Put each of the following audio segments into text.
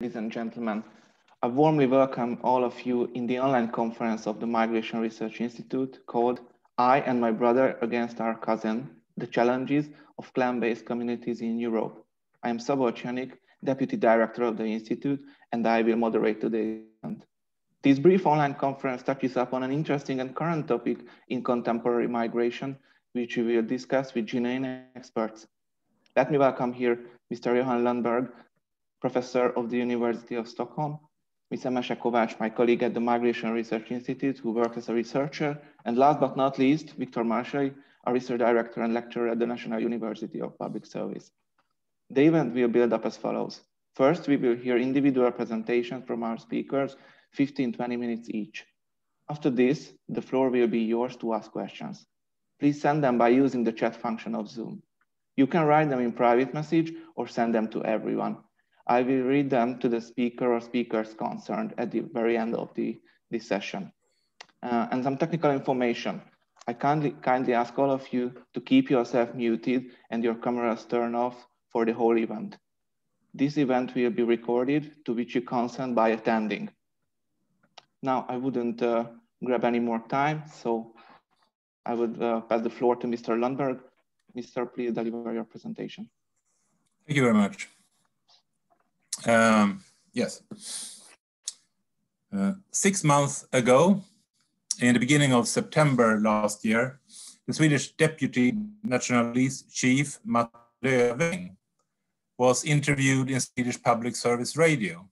Ladies and gentlemen, I warmly welcome all of you in the online conference of the Migration Research Institute called I and My Brother Against Our Cousin, the Challenges of Clan-Based Communities in Europe. I am Sub-Saharan, Deputy Director of the Institute, and I will moderate today's event. This brief online conference touches upon an interesting and current topic in contemporary migration, which we will discuss with genuine experts. Let me welcome here Mr. Johan Lundberg, Professor of the University of Stockholm, Ms. Emese Kovács, my colleague at the Migration Research Institute, who worked as a researcher, and last but not least, Viktor Marsai, a research director and lecturer at the National University of Public Service. The event will build up as follows. First, we will hear individual presentations from our speakers, 15-20 minutes each. After this, the floor will be yours to ask questions. Please send them by using the chat function of Zoom. You can write them in private message or send them to everyone. I will read them to the speaker or speakers concerned at the very end of this session. And some technical information. I kindly ask all of you to keep yourself muted and your cameras turned off for the whole event. This event will be recorded, to which you consent by attending. Now, I wouldn't grab any more time, so I would pass the floor to Mr. Lundberg. Mr. Please deliver your presentation. Thank you very much. Yes. 6 months ago, in the beginning of September last year, the Swedish Deputy National Police Chief Mats Löfving was interviewed in Swedish Public Service Radio.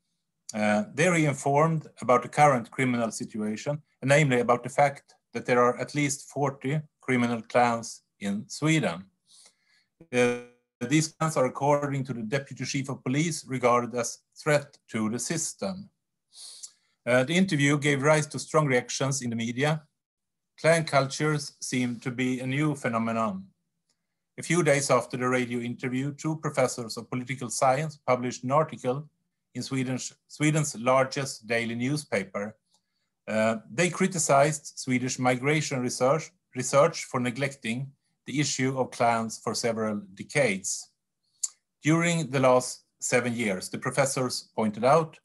There he informed about the current criminal situation, and namely about the fact that there are at least 40 criminal clans in Sweden. These clans are, according to the Deputy Chief of Police, regarded as threat to the system. The interview gave rise to strong reactions in the media. Clan cultures seem to be a new phenomenon. A few days after the radio interview, 2 professors of political science published an article in Sweden's largest daily newspaper. They criticized Swedish migration research for neglecting the issue of clans for several decades. During the last 7 years, the professors pointed out,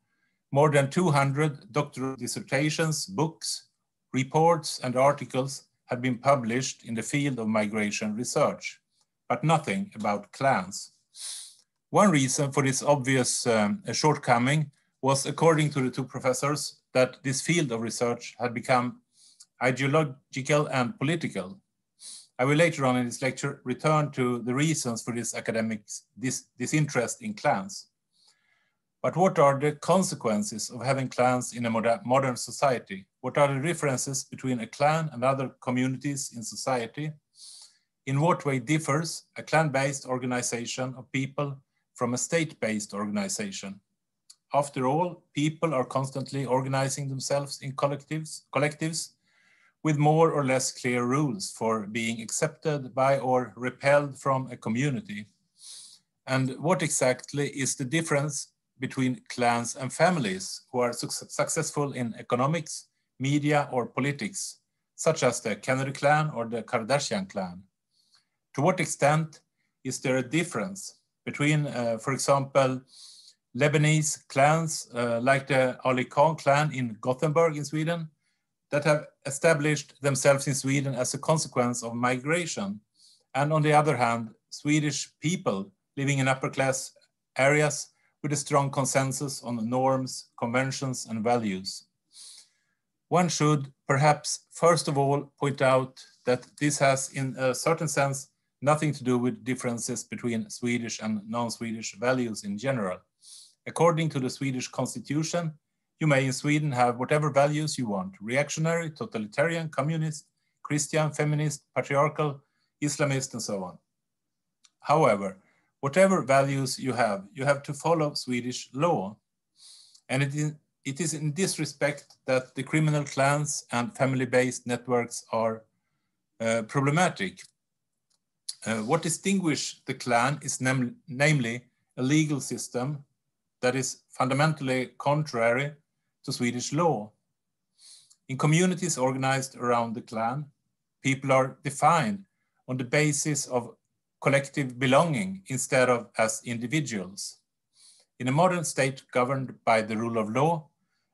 more than 200 doctoral dissertations, books, reports, and articles had been published in the field of migration research, but nothing about clans. One reason for this obvious shortcoming was, according to the 2 professors, that this field of research had become ideological and political. I will later on in this lecture return to the reasons for this academics' disinterest in clans. But what are the consequences of having clans in a modern society? What are the differences between a clan and other communities in society? In what way differs a clan-based organization of people from a state-based organization? After all, people are constantly organizing themselves in collectives with more or less clear rules for being accepted by or repelled from a community. And what exactly is the difference between clans and families who are successful in economics, media, or politics, such as the Kennedy clan or the Kardashian clan? To what extent is there a difference between, for example, Lebanese clans like the Ali Khan clan in Gothenburg in Sweden, that have established themselves in Sweden as a consequence of migration, and on the other hand, Swedish people living in upper class areas with a strong consensus on norms, conventions, and values. One should perhaps first of all point out that this has, in a certain sense, nothing to do with differences between Swedish and non-Swedish values in general. According to the Swedish constitution, you may in Sweden have whatever values you want: reactionary, totalitarian, communist, Christian, feminist, patriarchal, Islamist, and so on. However, whatever values you have to follow Swedish law. And it is in this respect that the criminal clans and family-based networks are problematic. What distinguishes the clan is namely a legal system that is fundamentally contrary to Swedish law. In communities organized around the clan, people are defined on the basis of collective belonging instead of as individuals. In a modern state governed by the rule of law,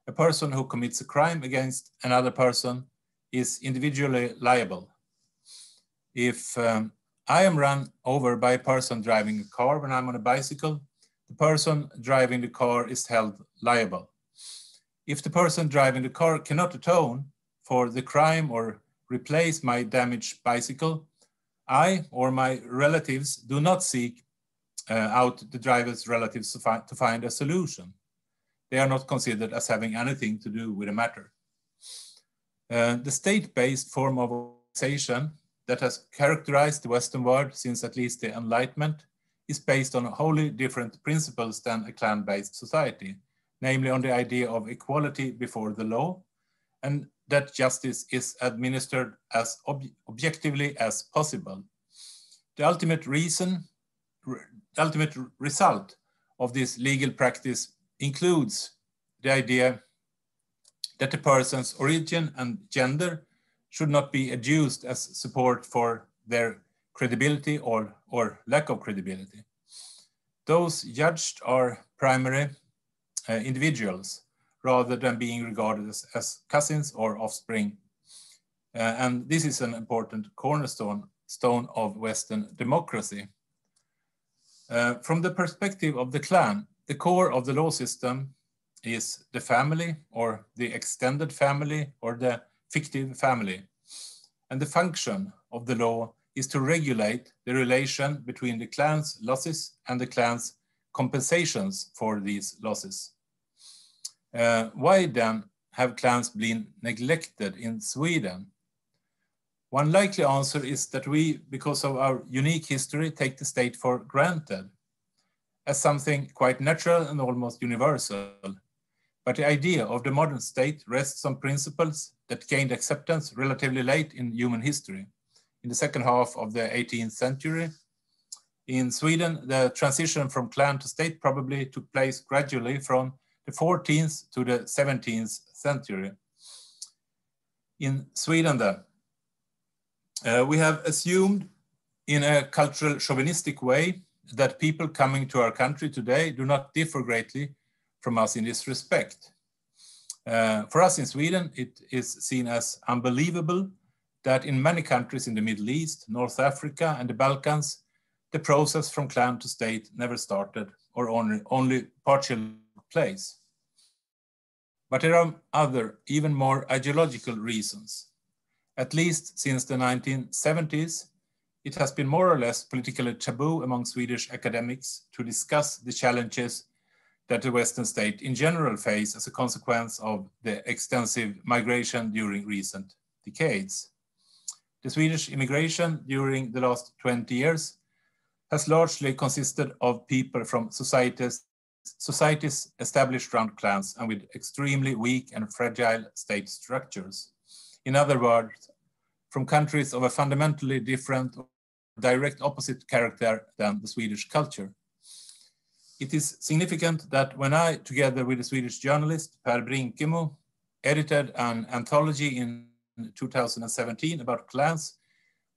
a person who commits a crime against another person is individually liable. If I am run over by a person driving a car when I'm on a bicycle, the person driving the car is held liable. If the person driving the car cannot atone for the crime or replace my damaged bicycle, I or my relatives do not seek out the driver's relatives to find a solution. They are not considered as having anything to do with the matter. The state-based form of organization that has characterized the Western world since at least the Enlightenment is based on wholly different principles than a clan-based society, namely on the idea of equality before the law, and that justice is administered as objectively as possible. The ultimate result of this legal practice includes the idea that a person's origin and gender should not be adduced as support for their credibility or lack of credibility. Those judged are primarily individuals rather than being regarded as cousins or offspring. And this is an important cornerstone of Western democracy. From the perspective of the clan, the core of the law system is the family or the extended family or the fictive family. And the function of the law is to regulate the relation between the clan's losses and the clan's compensations for these losses. Why then have clans been neglected in Sweden? One likely answer is that we, because of our unique history, take the state for granted as something quite natural and almost universal. But the idea of the modern state rests on principles that gained acceptance relatively late in human history. In the second half of the 18th century, in Sweden, the transition from clan to state probably took place gradually from the 14th to the 17th century. In Sweden, then, we have assumed in a cultural chauvinistic way that people coming to our country today do not differ greatly from us in this respect. For us in Sweden, it is seen as unbelievable that in many countries in the Middle East, North Africa, and the Balkans, the process from clan to state never started or only partially took place. But there are other, even more ideological reasons. At least since the 1970s, it has been more or less politically taboo among Swedish academics to discuss the challenges that the Western state in general face as a consequence of the extensive migration during recent decades. The Swedish immigration during the last 20 years has largely consisted of people from societies established around clans and with extremely weak and fragile state structures. In other words, from countries of a fundamentally different, direct opposite character than the Swedish culture. It is significant that when I, together with the Swedish journalist Per Brinkemo, edited an anthology in 2017 about clans,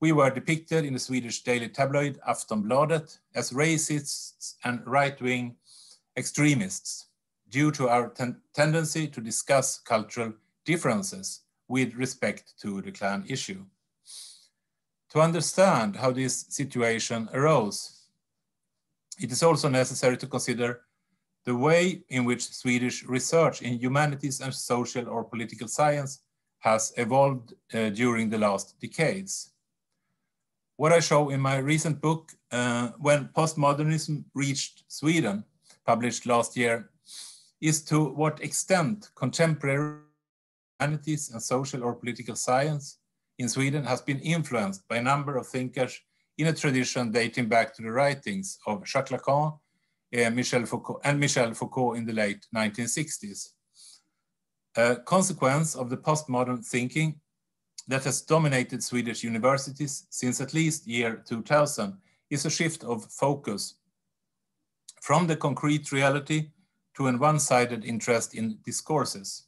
we were depicted in the Swedish daily tabloid Aftonbladet as racists and right-wing extremists due to our tendency to discuss cultural differences with respect to the clan issue. To understand how this situation arose, it is also necessary to consider the way in which Swedish research in humanities and social or political science has evolved during the last decades. What I show in my recent book, When Postmodernism Reached Sweden, published last year, is to what extent contemporary humanities and social or political science in Sweden has been influenced by a number of thinkers in a tradition dating back to the writings of Jacques Lacan and Michel Foucault in the late 1960s. A consequence of the postmodern thinking that has dominated Swedish universities since at least year 2000 is a shift of focus from the concrete reality to a one-sided interest in discourses.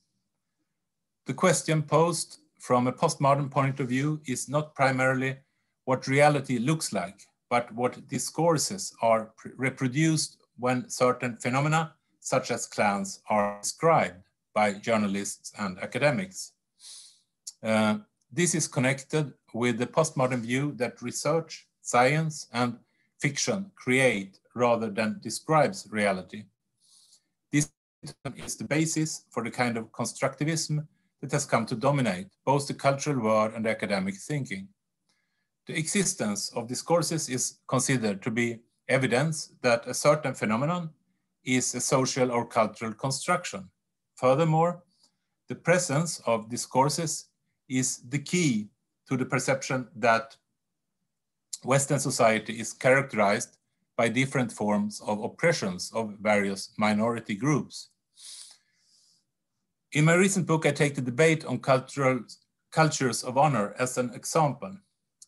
The question posed from a postmodern point of view is not primarily what reality looks like, but what discourses are reproduced when certain phenomena, such as clans, are described by journalists and academics. This is connected with the postmodern view that research, science, and fiction create rather than describes reality. This is the basis for the kind of constructivism that has come to dominate both the cultural world and academic thinking. The existence of discourses is considered to be evidence that a certain phenomenon is a social or cultural construction. Furthermore, the presence of discourses is the key to the perception that Western society is characterized by different forms of oppressions of various minority groups. In my recent book, I take the debate on cultures of honor as an example.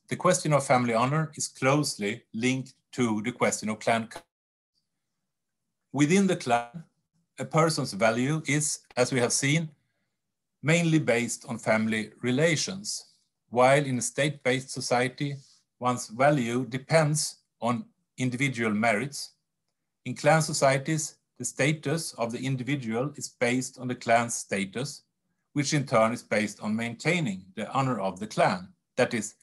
The question of family honor is closely linked to the question of clan. Within the clan, a person's value is, as we have seen, mainly based on family relations, while in a state-based society, one's value depends on individual merits. In clan societies, the status of the individual is based on the clan's status, which in turn is based on maintaining the honor of the clan. That is,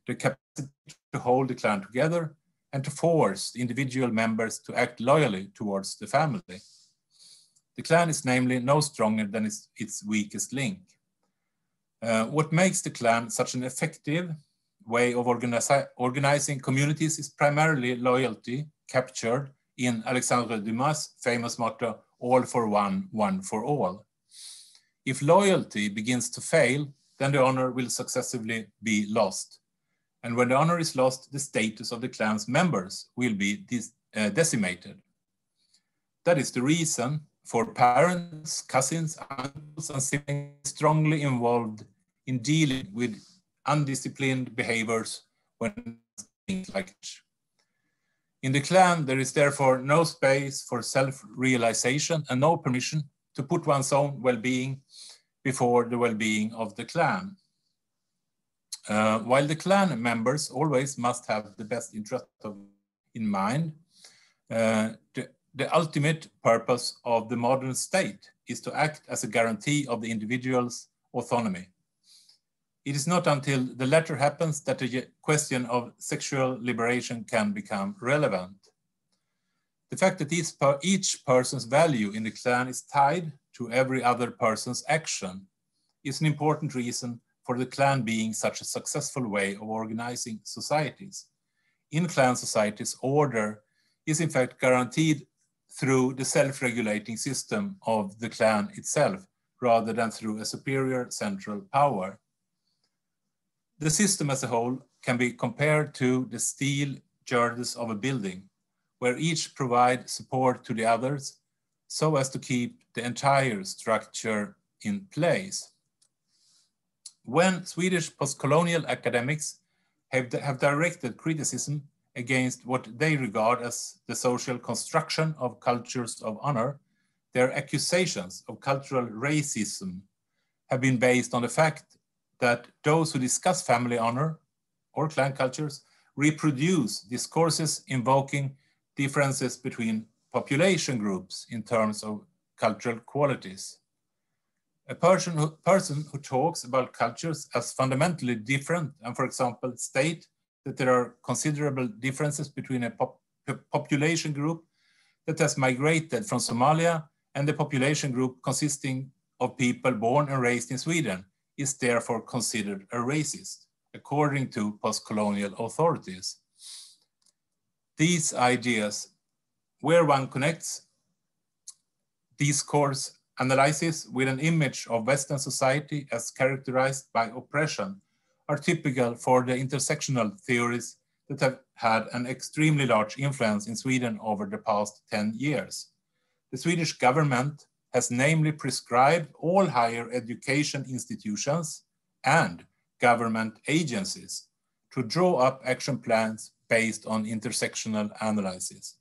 the capacity to hold the clan together and to force the individual members to act loyally towards the family. The clan is namely no stronger than its weakest link. What makes the clan such an effective way of organizing communities is primarily loyalty, captured in Alexandre Dumas' famous motto, all for one, one for all. If loyalty begins to fail, then the honor will successively be lost. And when the honor is lost, the status of the clan's members will be decimated. That is the reason for parents, cousins, uncles, and siblings strongly involved in dealing with undisciplined behaviors when things like this. In the clan, there is therefore no space for self-realization and no permission to put one's own well-being before the well-being of the clan. While the clan members always must have the best interest in mind, the ultimate purpose of the modern state is to act as a guarantee of the individual's autonomy. It is not until the latter happens that the question of sexual liberation can become relevant. The fact that each person's value in the clan is tied to every other person's action is an important reason for the clan being such a successful way of organizing societies. In clan societies, order is in fact guaranteed through the self-regulating system of the clan itself, rather than through a superior central power. The system as a whole can be compared to the steel girders of a building, where each provides support to the others so as to keep the entire structure in place. When Swedish post-colonial academics have directed criticism against what they regard as the social construction of cultures of honor, their accusations of cultural racism have been based on the fact that those who discuss family honor or clan cultures reproduce discourses invoking differences between population groups in terms of cultural qualities. A person who talks about cultures as fundamentally different and, for example, state that there are considerable differences between a population group that has migrated from Somalia and the population group consisting of people born and raised in Sweden is therefore considered a racist, according to post-colonial authorities. These ideas, where one connects discourse analysis with an image of Western society as characterized by oppression, are typical for the intersectional theories that have had an extremely large influence in Sweden over the past 10 years. The Swedish government has namely prescribed all higher education institutions and government agencies to draw up action plans based on intersectional analysis.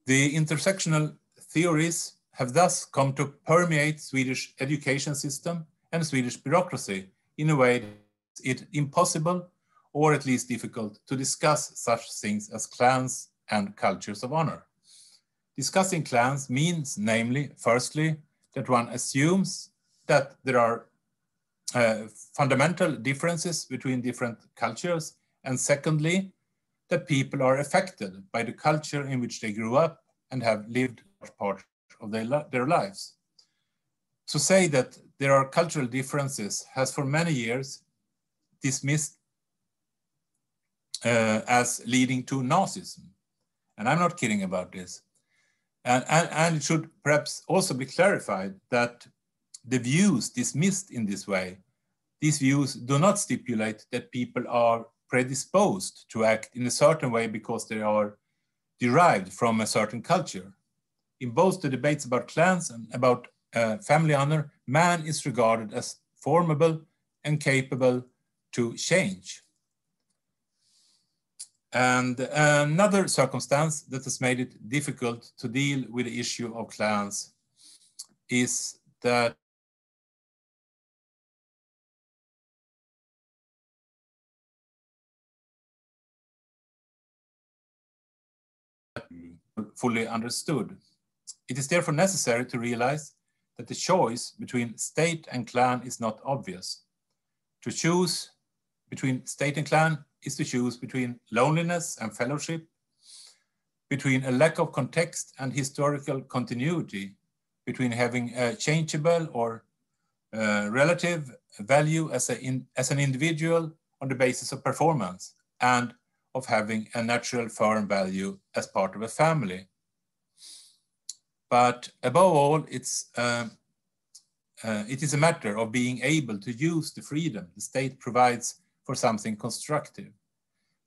The intersectional theories have thus come to permeate Swedish education system and Swedish bureaucracy in a way that makes it impossible, or at least difficult, to discuss such things as clans and cultures of honor. Discussing clans means, namely, firstly, that one assumes that there are fundamental differences between different cultures, and secondly, that people are affected by the culture in which they grew up and have lived part of their lives. To say that there are cultural differences has for many years dismissed as leading to Nazism. And I'm not kidding about this. And it should perhaps also be clarified that the views dismissed in this way, these views do not stipulate that people are predisposed to act in a certain way because they are derived from a certain culture. In both the debates about clans and about family honor, man is regarded as formable and capable to change. And another circumstance that has made it difficult to deal with the issue of clans is that fully understood. It is therefore necessary to realize that the choice between state and clan is not obvious. To choose between state and clan is to choose between loneliness and fellowship, between a lack of context and historical continuity, between having a changeable or relative value as an individual on the basis of performance, and of having a natural firm value as part of a family. But above all, it is a matter of being able to use the freedom the state provides for something constructive.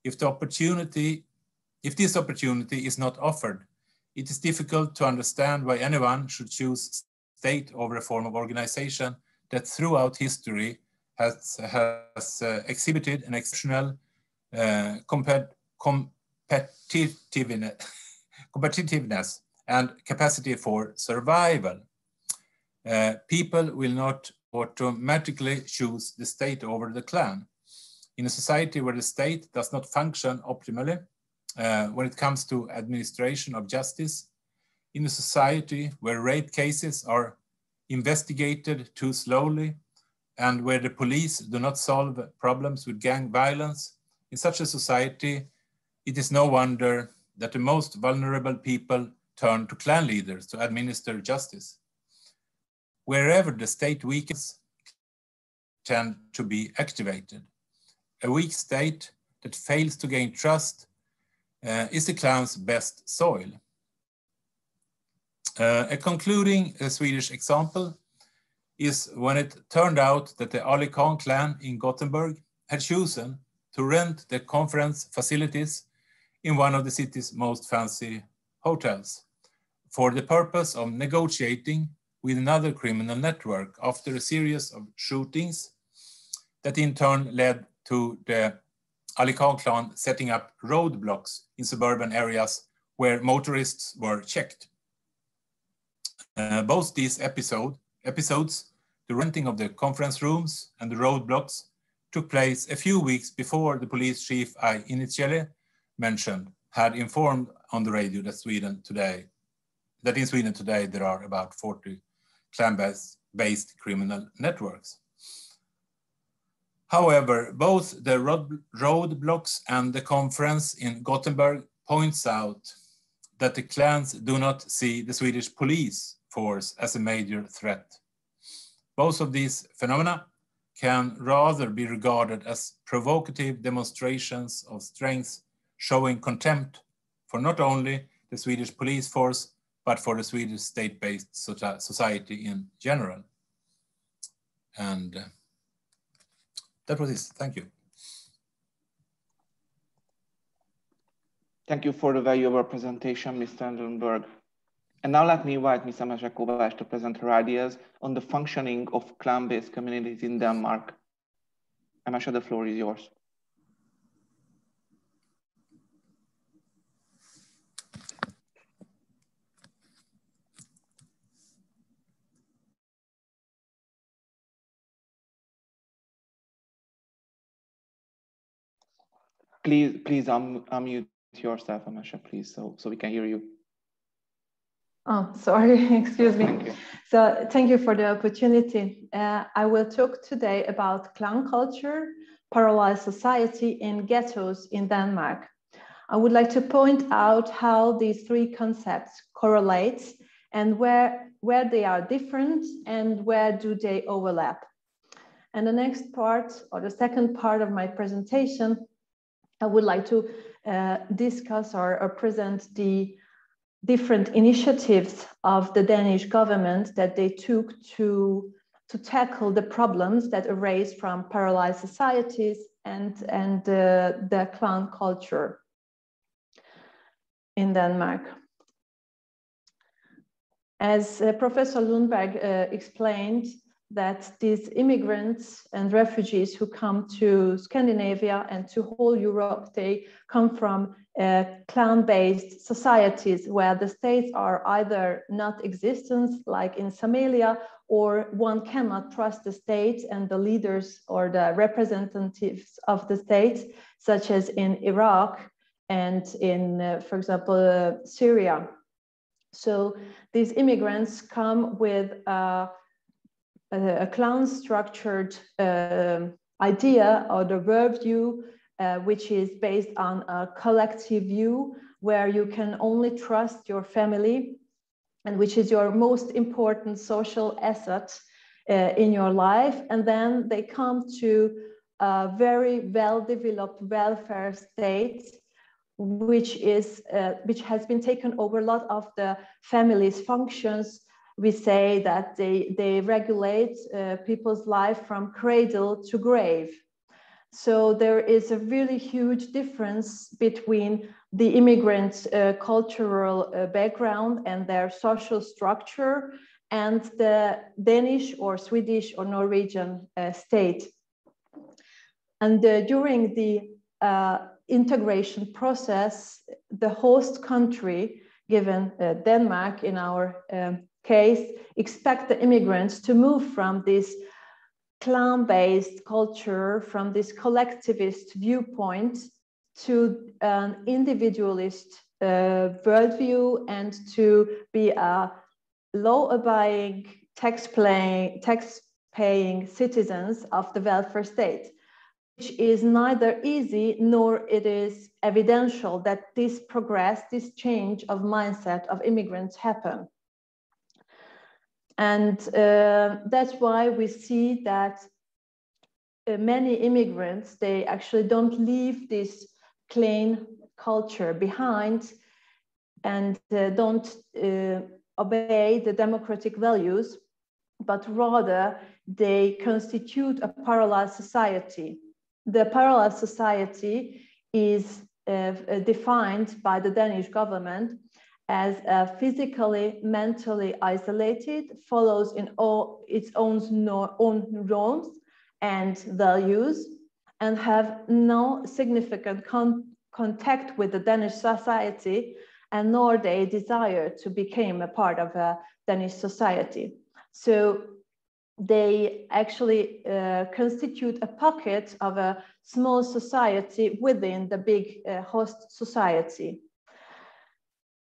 If this opportunity is not offered, it is difficult to understand why anyone should choose state over a form of organization that throughout history has exhibited an exceptional competitiveness and capacity for survival. People will not automatically choose the state over the clan. In a society where the state does not function optimally when it comes to administration of justice, in a society where rape cases are investigated too slowly, and where the police do not solve problems with gang violence, in such a society, it is no wonder that the most vulnerable people turn to clan leaders to administer justice. Wherever the state weakens, tend to be activated. A weak state that fails to gain trust is the clan's best soil. A concluding Swedish example is when it turned out that the Ali Khan clan in Gothenburg had chosen to rent the conference facilities in one of the city's most fancy hotels for the purpose of negotiating with another criminal network after a series of shootings that in turn led to the Ali Khan clan setting up roadblocks in suburban areas where motorists were checked. Both these episodes, the renting of the conference rooms and the roadblocks, took place a few weeks before the police chief I initially mentioned had informed on the radio that in Sweden today there are about 40 clan-based criminal networks. However, both the roadblocks and the conference in Gothenburg points out that the clans do not see the Swedish police force as a major threat. Both of these phenomena can rather be regarded as provocative demonstrations of strength, showing contempt for not only the Swedish police force, but for the Swedish state-based society in general. And that was it. Thank you. Thank you for the valuable presentation, Mr. Engelberg. And now let me invite Ms. Emese Kovács to present her ideas on the functioning of clan-based communities in Denmark. Emese, the floor is yours. Please unmute yourself, Emese, please, so we can hear you. Oh, sorry, excuse me. So thank you for the opportunity. I will talk today about clan culture, paralyzed society in ghettos in Denmark. I would like to point out how these three concepts correlate and where they are different and where do they overlap. And the next part, or the second part of my presentation, I would like to discuss or present the different initiatives of the Danish government that they took to tackle the problems that arise from paralyzed societies and the clan culture in Denmark. As Professor Lundberg explained, that these immigrants and refugees who come to Scandinavia and to whole Europe, they come from clan-based societies where the states are either not existent, like in Somalia, or one cannot trust the state and the leaders or the representatives of the state, such as in Iraq and in, for example, Syria. So these immigrants come with a clan-structured idea or the worldview, which is based on a collective view where you can only trust your family and which is your most important social asset in your life. And then they come to a very well-developed welfare state, which has been taken over a lot of the family's functions. We say that they regulate people's life from cradle to grave. So there is a really huge difference between the immigrant cultural background and their social structure and the Danish or Swedish or Norwegian state. And during the integration process, the host country, given Denmark in our case, expect the immigrants to move from this clan-based culture, from this collectivist viewpoint to an individualist worldview and to be a law-abiding, tax-paying citizens of the welfare state, which is neither easy nor it is evidential that this progress, this change of mindset of immigrants happen. And that's why we see that many immigrants, they actually don't leave this clan culture behind and don't obey the democratic values, but rather they constitute a parallel society. The parallel society is defined by the Danish government as physically, mentally isolated, follows in all its own norms and values, and have no significant contact with the Danish society, and nor they desire to become a part of a Danish society. So they actually constitute a pocket of a small society within the big host society.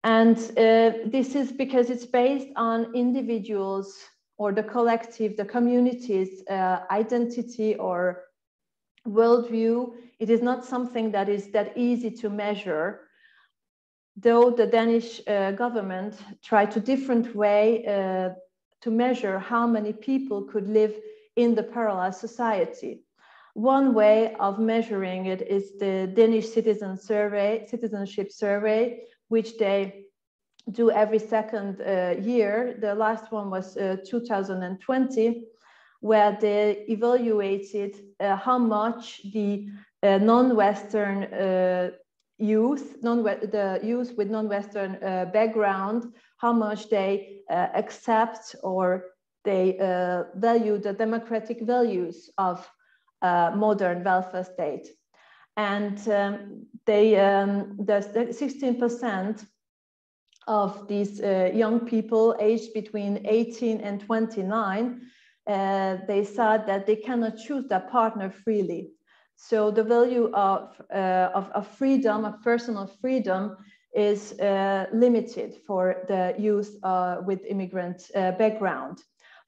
And this is because it's based on individuals or the collective, the community's identity or worldview. It is not something that is that easy to measure, though the Danish government tried to different way to measure how many people could live in the parallel society. One way of measuring it is the Danish citizenship survey, which they do every second year. The last one was 2020, where they evaluated how much the non-Western youth, the youth with non-Western background, how much they accept or they value the democratic values of modern welfare state. And the 16% of these young people aged between 18 and 29, they said that they cannot choose their partner freely. So the value of freedom, of personal freedom, is limited for the youth with immigrant background.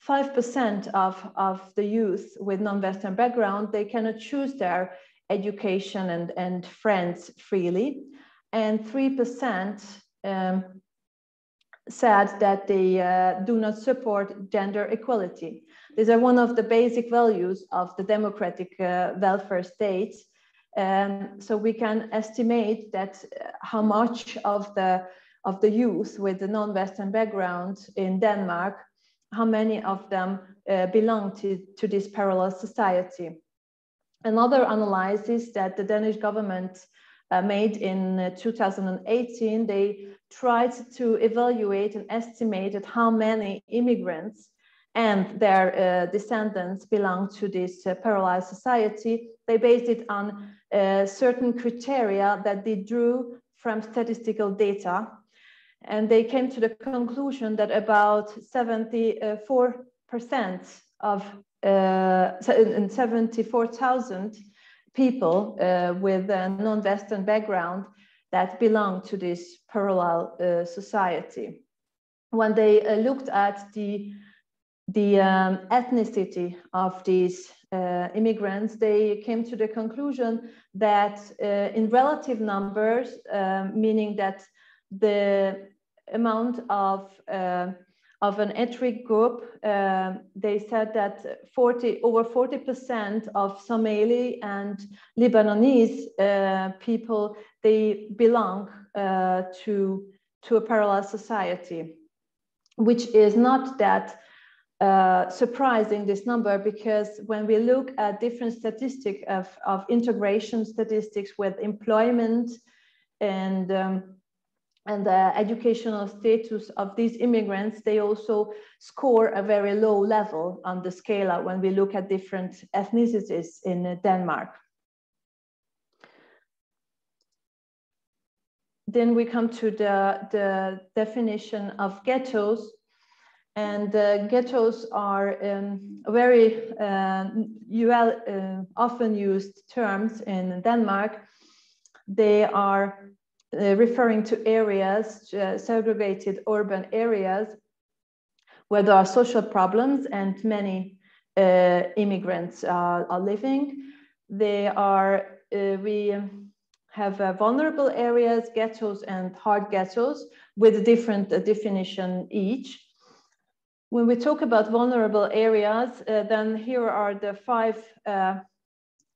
5% of the youth with non-Western background, they cannot choose their education and friends freely. And 3% said that they do not support gender equality. These are one of the basic values of the democratic welfare state. So we can estimate that how much of the youth with the non-Western background in Denmark, how many of them belong to this parallel society. Another analysis that the Danish government made in 2018, they tried to evaluate and estimate at how many immigrants and their descendants belong to this parallel society. They based it on certain criteria that they drew from statistical data. And they came to the conclusion that about 74% of 74,000 people with a non-Western background that belong to this parallel society. When they looked at the ethnicity of these immigrants, they came to the conclusion that in relative numbers, meaning that the amount of an ethnic group, they said that over 40% of Somali and Lebanese people, they belong to a parallel society, which is not that surprising, this number, because when we look at different statistics of integration statistics with employment and the educational status of these immigrants, they also score a very low level on the scale when we look at different ethnicities in Denmark. Then we come to the definition of ghettos. And ghettos are very often used terms in Denmark. They are referring to areas, segregated urban areas, where there are social problems and many immigrants are living. They are, we have vulnerable areas, ghettos and hard ghettos, with a different definition each. When we talk about vulnerable areas, then here are the 5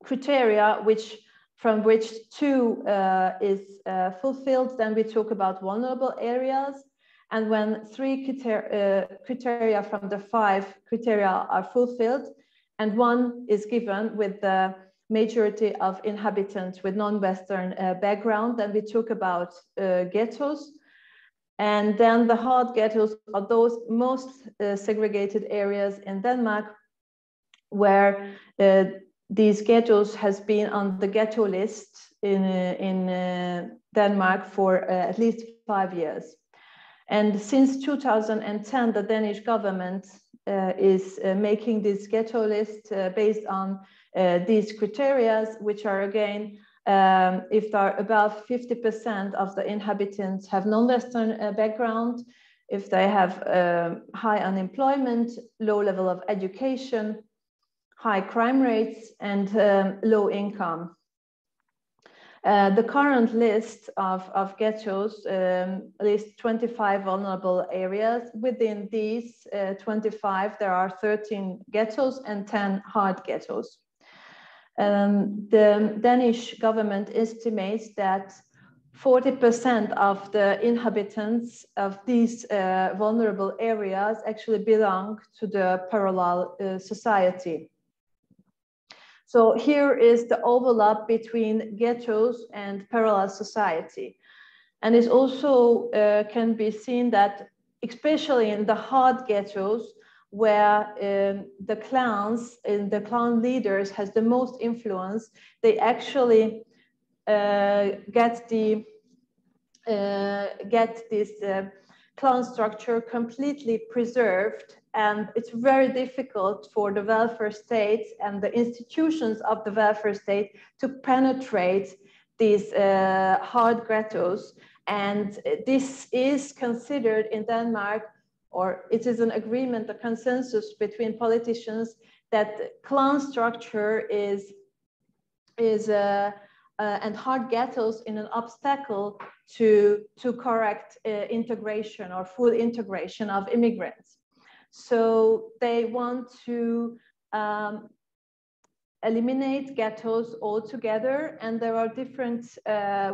criteria from which 2 is fulfilled. Then we talk about vulnerable areas. And when 3 criteria from the 5 criteria are fulfilled, and 1 is given with the majority of inhabitants with non-Western background, then we talk about ghettos. And then the hard ghettos are those most segregated areas in Denmark, where these ghettos has been on the ghetto list in Denmark for at least 5 years. And since 2010, the Danish government is making this ghetto list based on these criteria, which are again, if they're above 50% of the inhabitants have non-Western background, if they have high unemployment, low level of education, high crime rates, and low income. The current list of ghettos lists 25 vulnerable areas. Within these 25, there are 13 ghettos and 10 hard ghettos. The Danish government estimates that 40% of the inhabitants of these vulnerable areas actually belong to the parallel society. So here is the overlap between ghettos and parallel society. And it also can be seen that, especially in the hard ghettos, where the clans and the clan leaders has the most influence, they actually get this clan structure completely preserved, and it's very difficult for the welfare state and the institutions of the welfare state to penetrate these hard ghettos And this is considered in Denmark, or it is an agreement, a consensus between politicians, that clan structure is and hard ghettos in an obstacle to correct integration or full integration of immigrants. So they want to eliminate ghettos altogether, and there are different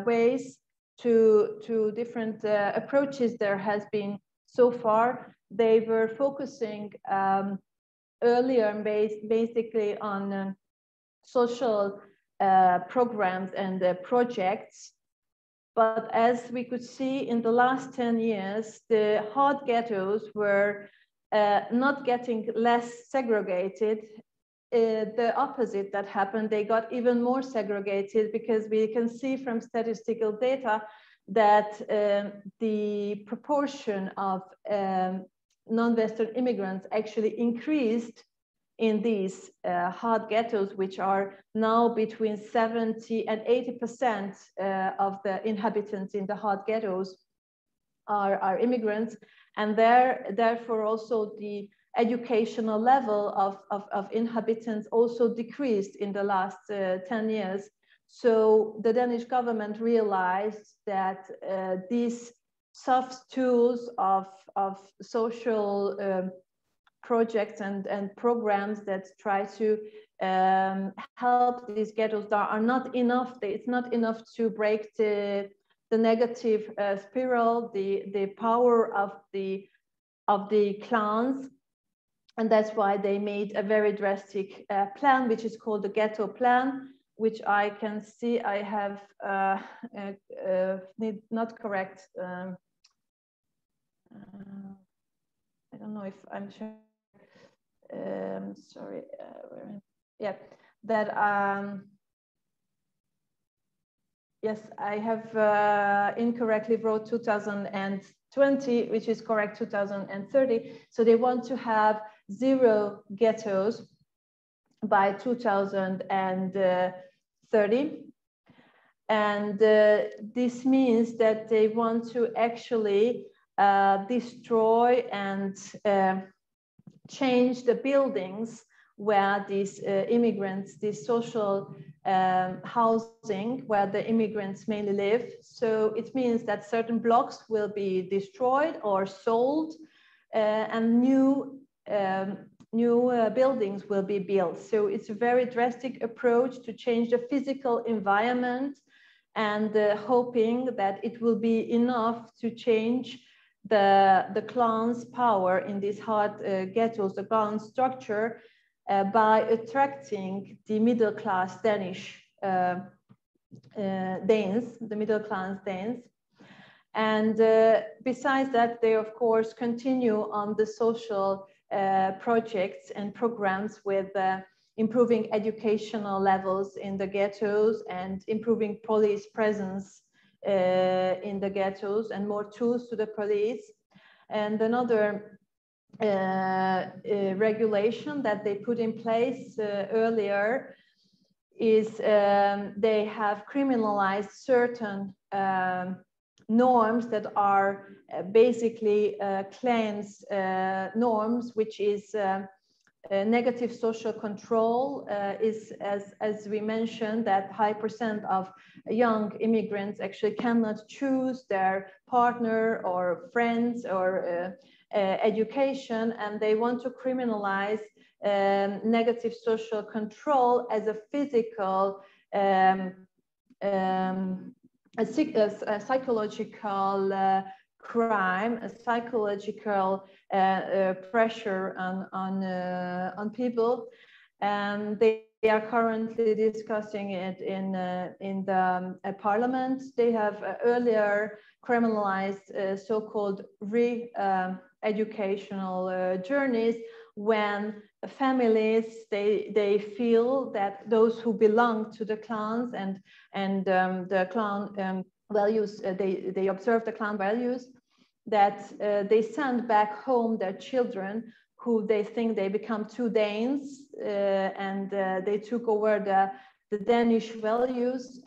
ways to different approaches there has been so far. They were focusing earlier basically on social programs and projects. But as we could see in the last 10 years, the hard ghettos were not getting less segregated. The opposite that happened, they got even more segregated, because we can see from statistical data that the proportion of non-Western immigrants actually increased in these hard ghettos, which are now between 70 and 80% of the inhabitants in the hard ghettos are immigrants. And therefore also the educational level of inhabitants also decreased in the last 10 years. So the Danish government realized that these soft tools of social projects and programs that try to help these ghettos are not enough. It's not enough to break the negative spiral, the power of the clans. And that's why they made a very drastic plan, which is called the ghetto plan, which I can see I have not correct. I don't know if I'm sure. Sorry, yeah, that yes, I have incorrectly wrote 2020, which is correct 2030. So they want to have 0 ghettos by 2030. And this means that they want to actually destroy and change the buildings where these immigrants, this social housing where the immigrants mainly live. So it means that certain blocks will be destroyed or sold, and new buildings will be built. So it's a very drastic approach to change the physical environment, and hoping that it will be enough to change the clan's power in these hard ghettos, the clan structure, by attracting the middle class Danish Danes, the middle class Danes. And besides that, they of course continue on the social projects and programs with improving educational levels in the ghettos and improving police presence in the ghettos and more tools to the police. And another regulation that they put in place earlier is they have criminalized certain norms that are basically clans norms, which is negative social control, is as we mentioned, that high % of young immigrants actually cannot choose their partner or friends or education, and they want to criminalize negative social control as a physical a psychological crime, a psychological pressure on people, and they are currently discussing it in the parliament. They have earlier criminalized so-called re-educational journeys, when families they feel that those who belong to the clans and the clan values, they observe the clan values, that they send back home their children who they think they become too Danes, and they took over the Danish values.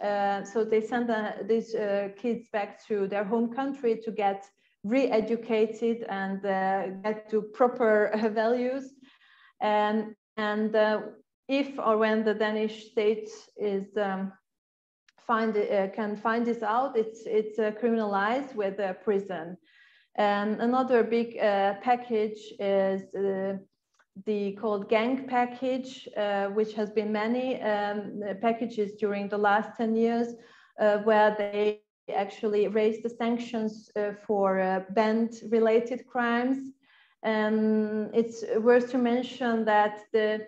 So they send these kids back to their home country to get re-educated and get to proper values. And if or when the Danish state is can find this out, it's criminalized with prison. And another big package is the called gang package, which has been many packages during the last 10 years, where they actually raised the sanctions for band-related crimes. And it's worth to mention that the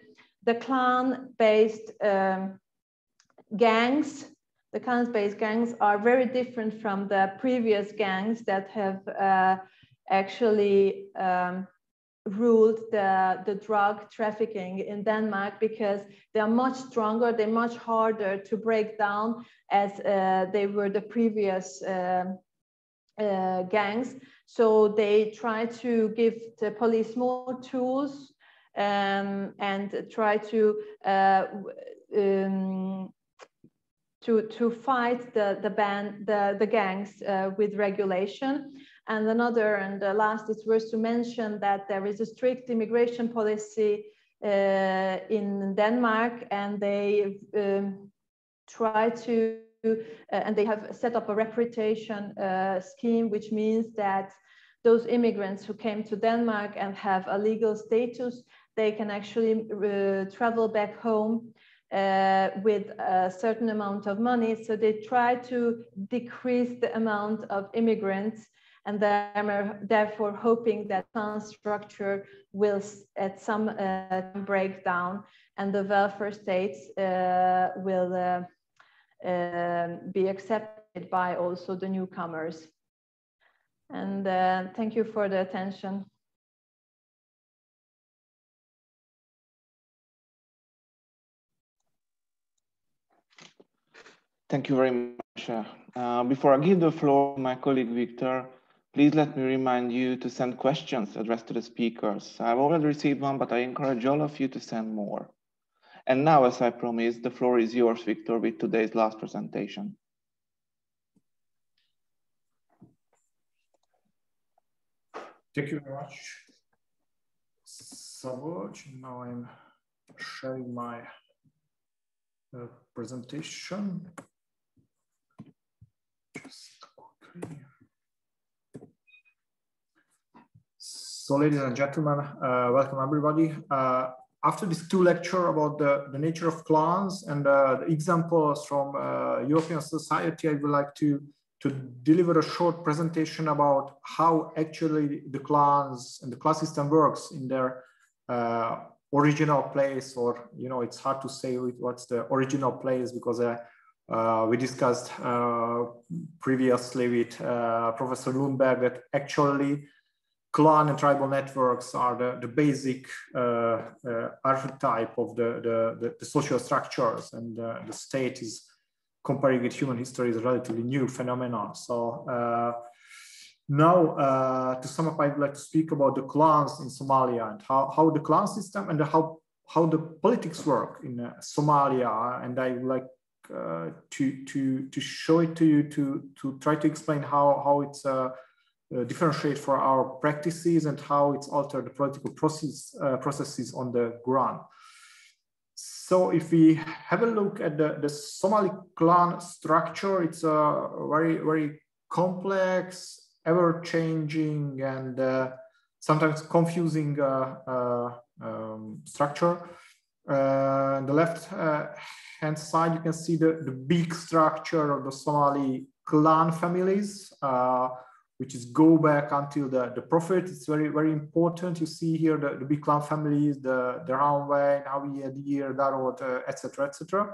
clan-based gangs, the clan-based gangs are very different from the previous gangs that have actually ruled the drug trafficking in Denmark, because they are much stronger, they're much harder to break down as they were the previous gangs. So they try to give the police more tools and try to fight the gangs with regulation. And another, and the last, it's worth to mention that there is a strict immigration policy in Denmark, and they try to, and they have set up a repatriation scheme, which means that those immigrants who came to Denmark and have a legal status, they can actually travel back home with a certain amount of money. So they try to decrease the amount of immigrants, and therefore hoping that some structure will at some break down, and the welfare states will be accepted by also the newcomers. And thank you for the attention. Thank you very much. Before I give the floor to my colleague Victor, please let me remind you to send questions addressed to the speakers. I've already received one, but I encourage all of you to send more. And now, as I promised, the floor is yours, Victor, with today's last presentation. Thank you very much, Savoj. Now I'm sharing my presentation. Just quickly. So, ladies and gentlemen, welcome everybody. After this two lecture about the nature of clans and the examples from European society, I would like to deliver a short presentation about how actually the clans and the class system works in their original place, or, you know, it's hard to say what's the original place, because we discussed previously with Professor Lundberg that actually clan and tribal networks are the basic archetype of the social structures, and the state is, comparing with human history, is a relatively new phenomenon. So now, to sum up, I would like to speak about the clans in Somalia and how the clan system and how the politics work in Somalia. And I would like to show it to you, to try to explain how it's differentiate for our practices and how it's altered the political processes on the ground. So if we have a look at the Somali clan structure, it's a very, very complex, ever-changing, and sometimes confusing structure. On the left hand side, you can see the big structure of the Somali clan families, which is go back until the Prophet. It's very, very important. You see here the big clan families, the Ramwe, Nawi, Adir, Darod, etc., etc.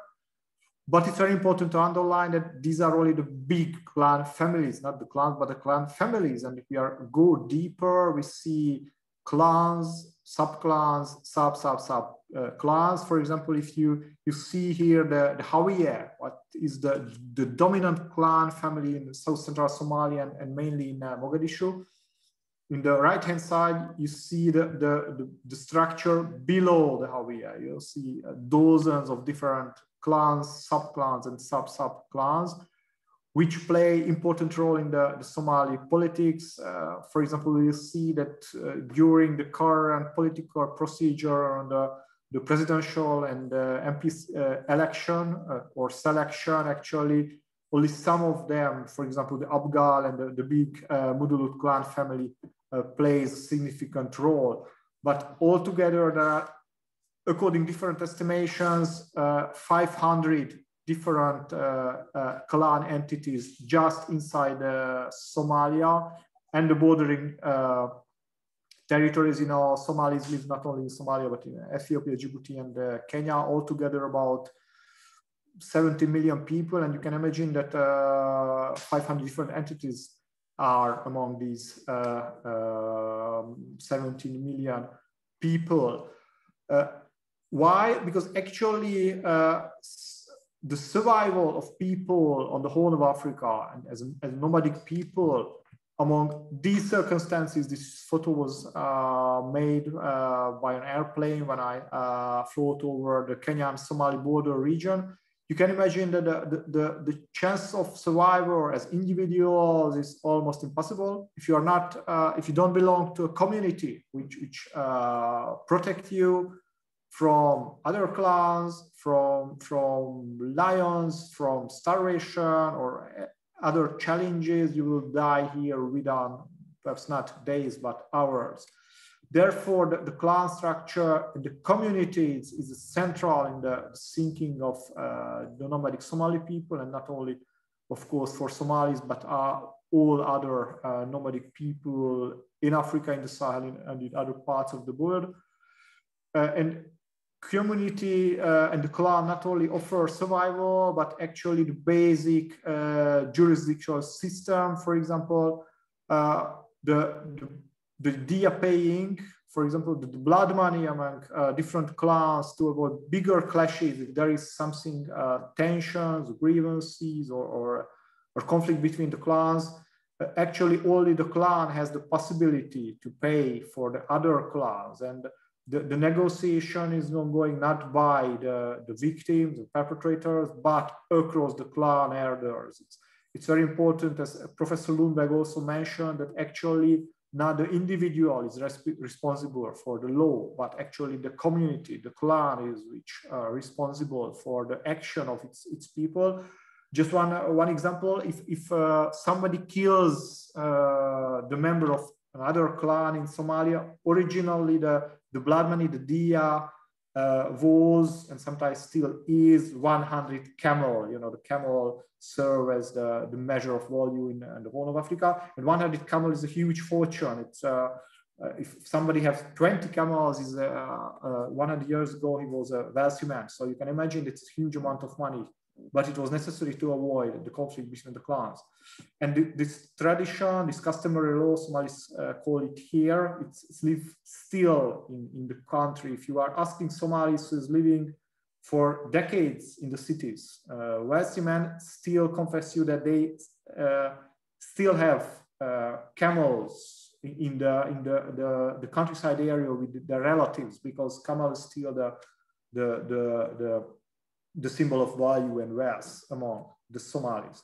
But it's very important to underline that these are only the big clan families, not the clans, but the clan families. And if we go deeper, we see clans, sub-clans, sub-clans. For example, if you see here the Hawiye, what is the dominant clan family in South Central Somalia and mainly in Mogadishu. In the right-hand side, you see the structure below the Hawiye. You'll see dozens of different clans, sub-clans, and sub-sub-clans, which play important role in the Somali politics. For example, we see that during the current political procedure on the presidential and MP election or selection, actually, only some of them, for example, the Abgal and the big Mudulut clan family plays a significant role. But altogether, there are, according to different estimations, 500 different clan entities just inside Somalia and the bordering territories. You know, Somalis live not only in Somalia, but in Ethiopia, Djibouti, and Kenya, altogether about 70 million people. And you can imagine that 500 different entities are among these 17 million people. Why? Because actually, the survival of people on the Horn of Africa and as nomadic people among these circumstances, this photo was made by an airplane when I flew over the Kenyan-Somali border region. You can imagine that the chance of survival as individuals is almost impossible. If you are not, if you don't belong to a community which protect you from other clans, from lions, from starvation or other challenges, you will die here within perhaps not days, but hours. Therefore, the clan structure and the communities is central in the thinking of the nomadic Somali people, and not only, of course, for Somalis, but all other nomadic people in Africa, in the Sahel, and in other parts of the world. And community and the clan not only offer survival, but actually the basic jurisdictional system. For example, the dia paying, for example, the blood money among different clans to avoid bigger clashes if there is something, tensions, grievances, or conflict between the clans. Actually, only the clan has the possibility to pay for the other clans, and the negotiation is ongoing not by the victims, the perpetrators, but across the clan elders. It's very important, as Professor Lundberg also mentioned, that actually not the individual is responsible for the law, but actually the community, the clan is which are responsible for the action of its people. Just one example, if somebody kills the member of another clan in Somalia, originally the blood money, the dia, was and sometimes still is 100 camel. You know, the camel serve as the measure of value in the Horn of Africa, and 100 camel is a huge fortune. It's if somebody has 20 camels, is 100 years ago he was a wealthy man. So you can imagine it's a huge amount of money, but it was necessary to avoid the conflict between the clans. And this tradition, this customary law, Somalis call it here, it's live still in the country. If you are asking Somalis who is living for decades in the cities, wealthy men still confess you that they still have camels in the countryside area with their relatives, because camel is still the symbol of value and wealth among the Somalis.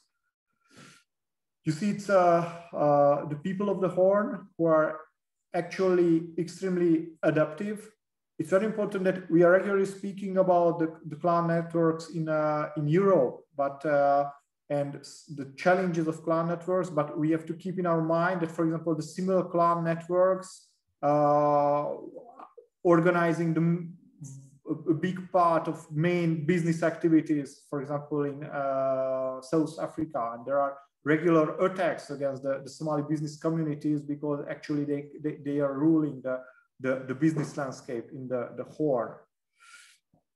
You see, it's the people of the Horn who are actually extremely adaptive. It's very important that we are regularly speaking about the clan networks in Europe, but and the challenges of clan networks. But we have to keep in our mind that, for example, the similar clan networks organizing a big part of main business activities, for example, in South Africa, and there are regular attacks against the Somali business communities because actually they are ruling the business landscape in the Horn.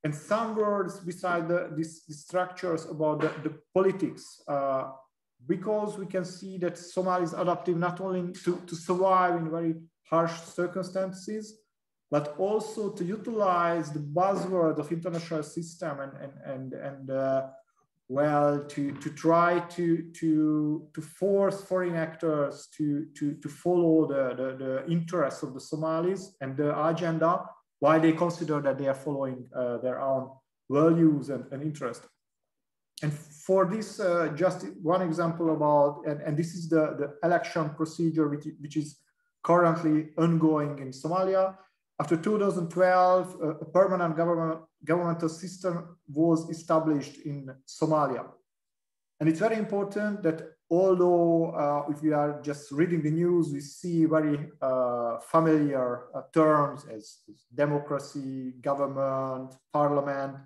And some words beside these structures about the politics, because we can see that Somalis adaptive not only to survive in very harsh circumstances, but also to utilize the buzzword of international system and well, to try to force foreign actors to follow the interests of the Somalis and the agenda, while they consider that they are following their own values and interest. And for this, just one example about, and this is the election procedure which is currently ongoing in Somalia. After 2012, a permanent governmental system was established in Somalia. And it's very important that although if we are just reading the news, we see very familiar terms as democracy, government, parliament,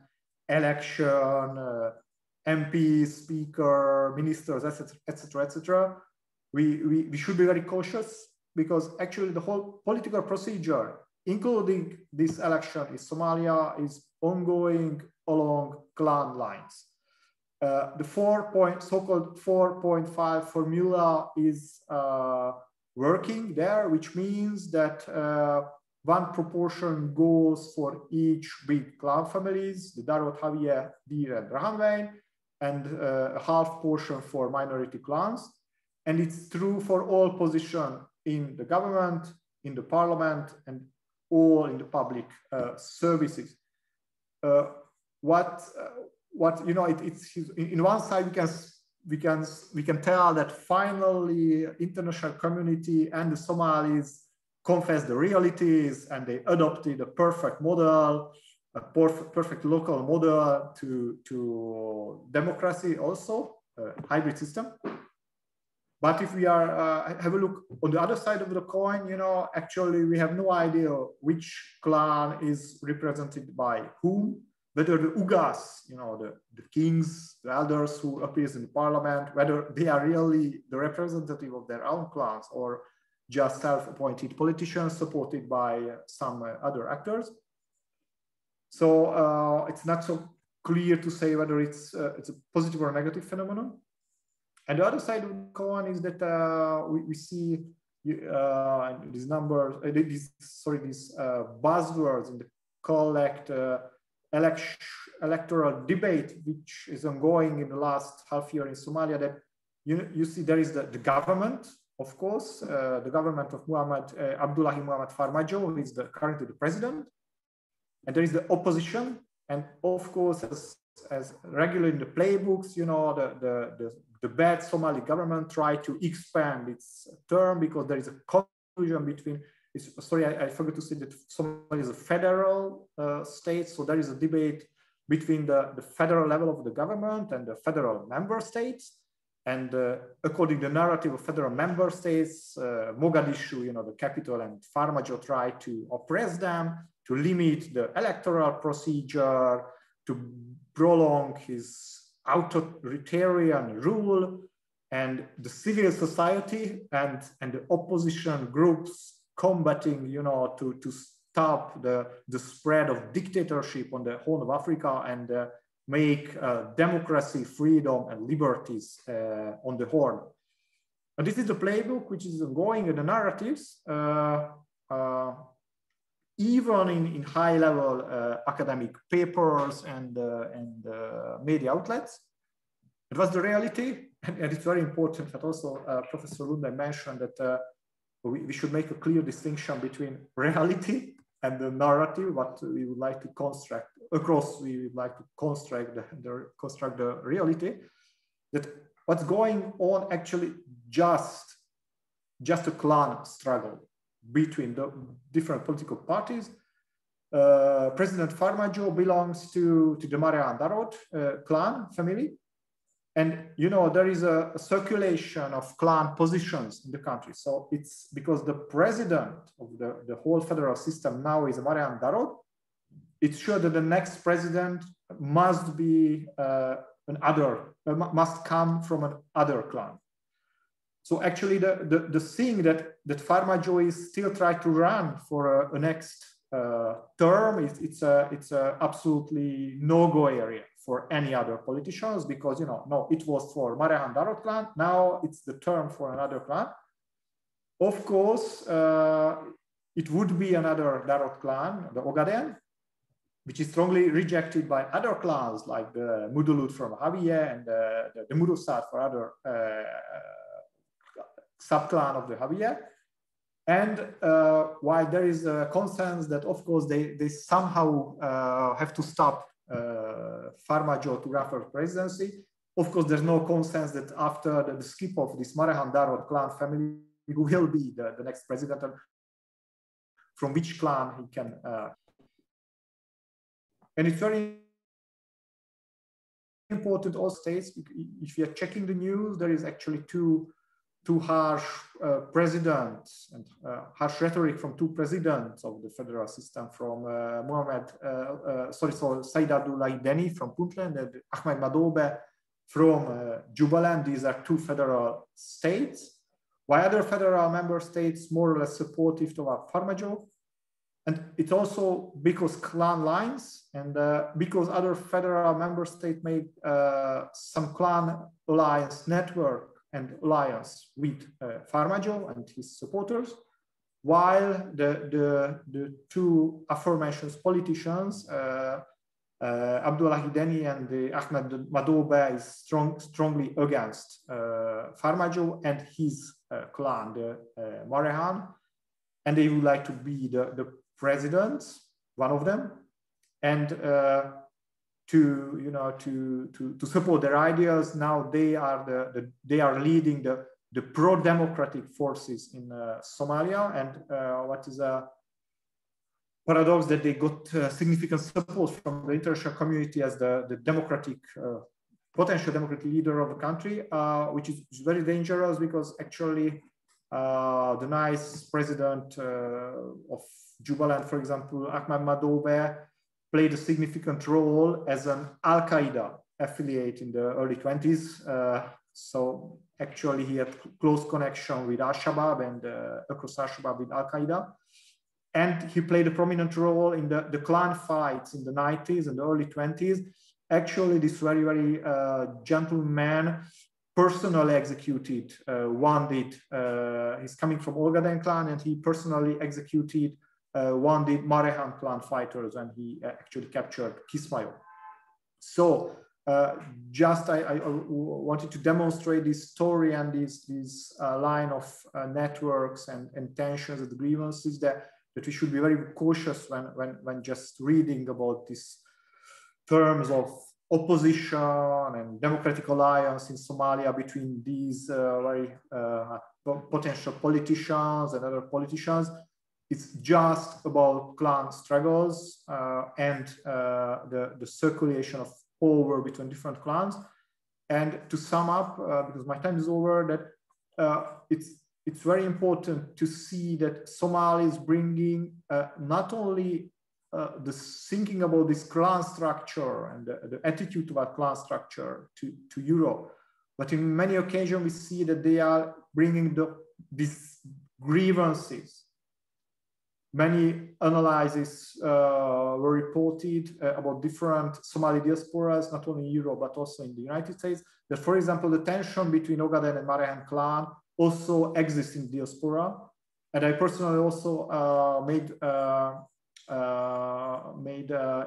election, MPs, speaker, ministers, etc., etc. We should be very cautious because actually the whole political procedure, including this election in Somalia, is ongoing along clan lines. The so-called 4.5 formula is working there, which means that one proportion goes for each big clan families, the Darod, Hawiye, Dir, and Rahanwein, and a half portion for minority clans. And it's true for all positions in the government, in the parliament, and all in the public services. What you know, it's in one side we can tell that finally international community and the Somalis confessed the realities and they adopted a perfect model, a perfect local model to democracy, also a hybrid system. But if we are have a look on the other side of the coin, you know, actually we have no idea which clan is represented by whom, whether the Ugas, you know, the kings, the elders who appears in the parliament, whether they are really the representative of their own clans or just self-appointed politicians supported by some other actors. So it's not so clear to say whether it's a positive or negative phenomenon. And the other side of the coin is that we see these numbers, these buzzwords in the collect electoral debate, which is ongoing in the last half year in Somalia, that you see there is the government, of course, the government of Abdullahi Muhammad Farmajo, who is currently the president. And there is the opposition. And of course, as regular in the playbooks, you know, the bad Somali government tried to expand its term because there is a confusion between, sorry, I forgot to say that Somalia is a federal state. So there is a debate between the federal level of the government and the federal member states. And according to the narrative of federal member states, Mogadishu, you know, the capital, and Farmajo tried to oppress them, to limit the electoral procedure, to prolong his authoritarian rule, and the civil society and the opposition groups combating, you know, to stop the spread of dictatorship on the Horn of Africa and make democracy, freedom, and liberties on the Horn. And this is the playbook which is ongoing in the narratives, even in high-level academic papers and media outlets. It was the reality, and it's very important that also Professor Lunde mentioned that we should make a clear distinction between reality and the narrative, what we would like to construct across. We would like to construct the reality. That what's going on actually just a clan struggle between the different political parties. President Farmajo belongs to the Marian Darod clan family. And, you know, there is a circulation of clan positions in the country. So it's because the president of the whole federal system now is Marian Darod. It's sure that the next president must be must come from an other clan. So actually the thing that Farmajo is still trying to run for a next term, it's a absolutely no-go area for any other politicians, because, you know, no, it was for Marian Darod clan, now it's the term for another clan. Of course, it would be another Darod clan, the Ogaden, which is strongly rejected by other clans like the Mudulut from Hawiye and the Mudusat for other sub-clan of the Hawiye. And while there is a consensus that, of course, they somehow have to stop Farmajo to run for presidency. Of course, there's no consensus that after the skip of this Marehan Darod clan family, who will be the next president, and from which clan he can. And it's very important also states, if you are checking the news, there is actually two harsh presidents and harsh rhetoric from two presidents of the federal system, from Said Abdullahi Deni from Puntland and Ahmed Madobe from Jubaland. These are two federal states, while other federal member states more or less supportive to Farmajo. And it's also because clan lines and because other federal member states made some clan alliance network and alliance with Farmajo and his supporters, while the two aforementioned politicians, Abdullahi Deni and Ahmed Madobe, is strongly against Farmajo and his clan, the Marehan, and they would like to be the president, one of them, and to support their ideas. Now they are leading the pro-democratic forces in Somalia, and what is a paradox that they got significant support from the international community as the democratic potential democratic leader of the country, which is very dangerous, because actually the nice president of Jubaland, for example, Ahmed Madobe, played a significant role as an Al-Qaeda affiliate in the early 20s. So actually he had close connection with Al-Shabaab and across Al-Shabaab with Al-Qaeda. And he played a prominent role in the clan fights in the 90s and the early 20s. Actually, this very, very gentleman personally executed he's coming from Ogaden clan, and he personally executed wounded Marehan clan fighters, and he actually captured Kismayo. So just I wanted to demonstrate this story and this line of networks and tensions and grievances that we should be very cautious when just reading about these terms of opposition and democratic alliance in Somalia between these very potential politicians and other politicians. It's just about clan struggles and the circulation of power between different clans. And to sum up, because my time is over, that it's very important to see that Somali is bringing not only the thinking about this clan structure and the attitude about clan structure to Europe, but in many occasions we see that they are bringing these grievances. Many analyses were reported about different Somali diasporas, not only in Europe, but also in the United States, that, for example, the tension between Ogaden and Marehan clan also exists in diaspora. And I personally also made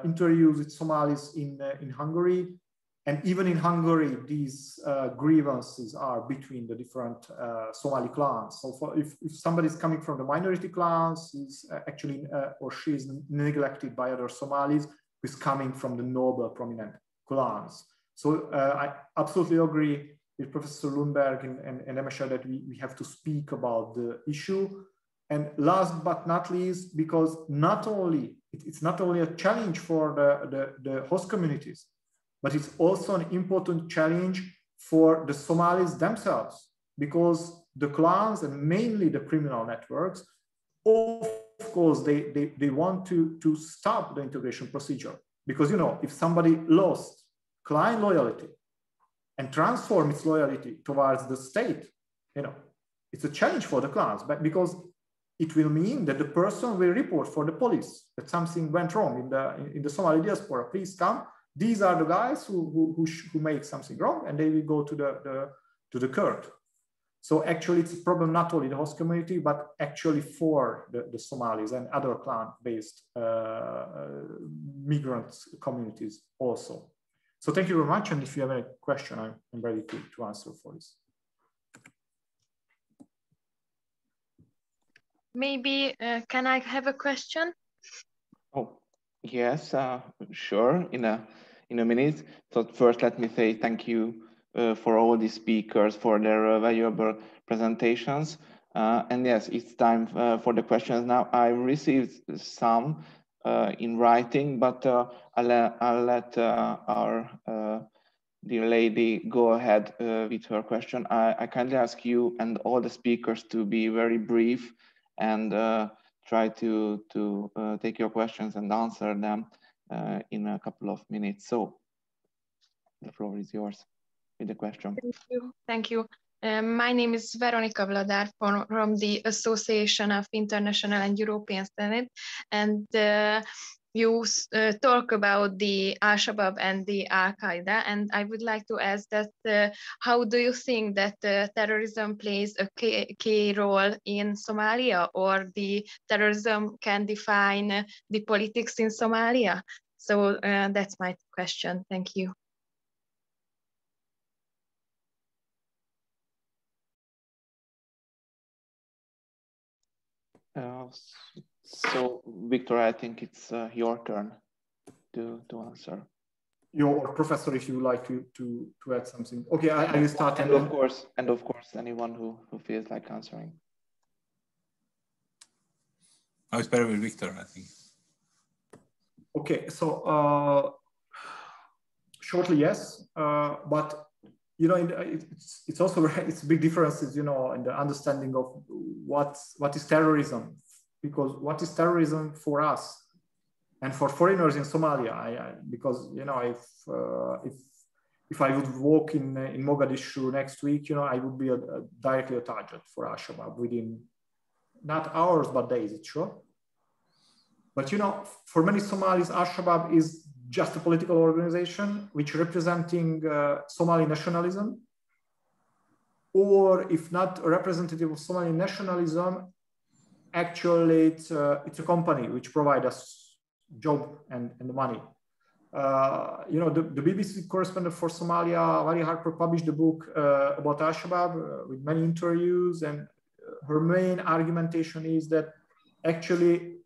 interviews with Somalis in Hungary. And even in Hungary, these grievances are between the different Somali clans. So if somebody is coming from the minority clans, he's actually, or she is neglected by other Somalis who is coming from the noble, prominent clans. So I absolutely agree with Professor Lundberg and Emesha that we have to speak about the issue. And last but not least, because it's not only a challenge for the host communities, but it's also an important challenge for the Somalis themselves, because the clans and mainly the criminal networks, of course, they want to stop the integration procedure. Because, if somebody lost clan loyalty and transform its loyalty towards the state, it's a challenge for the clans, but because it will mean that the person will report for the police that something went wrong in the Somali diaspora. Please come. These are the guys who make something wrong, and they will go to the court. So actually, it's a problem not only the host community, but actually for the Somalis and other clan-based migrant communities also. So thank you very much. And if you have any question, I'm ready to answer for this. Maybe can I have a question? Oh, Yes, sure. In a minute. So first, let me say thank you for all the speakers for their valuable presentations. And yes, it's time for the questions now. I received some in writing, but I'll let our dear lady go ahead with her question. I kindly ask you and all the speakers to be very brief and try to take your questions and answer them in a couple of minutes. So the floor is yours with the question. Thank you. Thank you. My name is Veronika Vladar from the Association of International and European Studies, and you talk about the Al-Shabaab and the Al-Qaeda, and I would like to ask that how do you think that terrorism plays a key role in Somalia, or the terrorism can define the politics in Somalia? So that's my question. Thank you. So Victor, I think it's your turn to answer. Your professor, if you would like to add something. Okay, I will start. And of course, anyone who feels like answering. Oh, it's better with Victor, I think. Okay, so shortly, yes, but you know, it's also it's big differences, you know, in the understanding of what is terrorism, because what is terrorism for us and for foreigners in Somalia, because you know, if I would walk in Mogadishu next week, you know, I would be directly a target for Al-Shabaab within not hours but days, it's sure. But you know, for many Somalis, Al-Shabaab is just a political organization which representing Somali nationalism, or if not a representative of Somali nationalism, actually it's a company which provides us job and money. You know, the BBC correspondent for Somalia, Vali Harper, published a book about Al-Shabaab with many interviews, and her main argumentation is that actually